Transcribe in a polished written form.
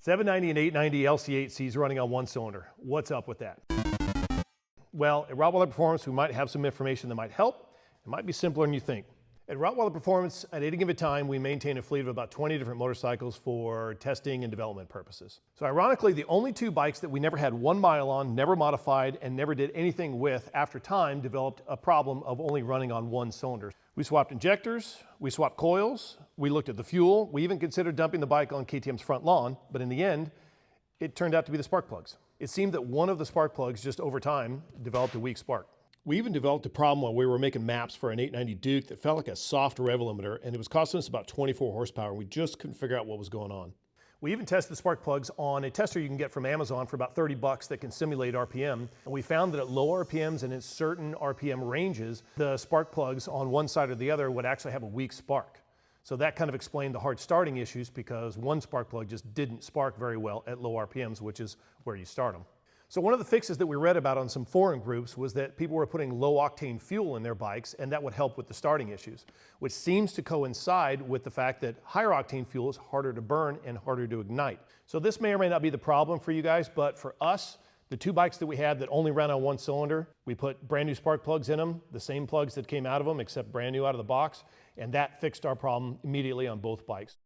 790 and 890 LC8Cs running on one cylinder. What's up with that? Well, at Rottweiler Performance, we might have some information that might help. It might be simpler than you think. At Rottweiler Performance, at any given time, we maintain a fleet of about 20 different motorcycles for testing and development purposes. So ironically, the only two bikes that we never had 1 mile on, never modified, and never did anything with after time developed a problem of only running on one cylinder. We swapped injectors, we swapped coils, we looked at the fuel, we even considered dumping the bike on KTM's front lawn, but in the end, it turned out to be the spark plugs. It seemed that one of the spark plugs just over time developed a weak spark. We even developed a problem while we were making maps for an 890 Duke that felt like a soft rev limiter, and it was costing us about 24 horsepower, and we just couldn't figure out what was going on. We even tested the spark plugs on a tester you can get from Amazon for about 30 bucks that can simulate RPM, and we found that at low RPMs and in certain RPM ranges, the spark plugs on one side or the other would actually have a weak spark. So that kind of explained the hard starting issues because one spark plug just didn't spark very well at low RPMs, which is where you start them. So one of the fixes that we read about on some forum groups was that people were putting low octane fuel in their bikes, and that would help with the starting issues, which seems to coincide with the fact that higher octane fuel is harder to burn and harder to ignite. So this may or may not be the problem for you guys, but for us, the two bikes that we had that only ran on one cylinder, we put brand new spark plugs in them, the same plugs that came out of them except brand new out of the box, and that fixed our problem immediately on both bikes.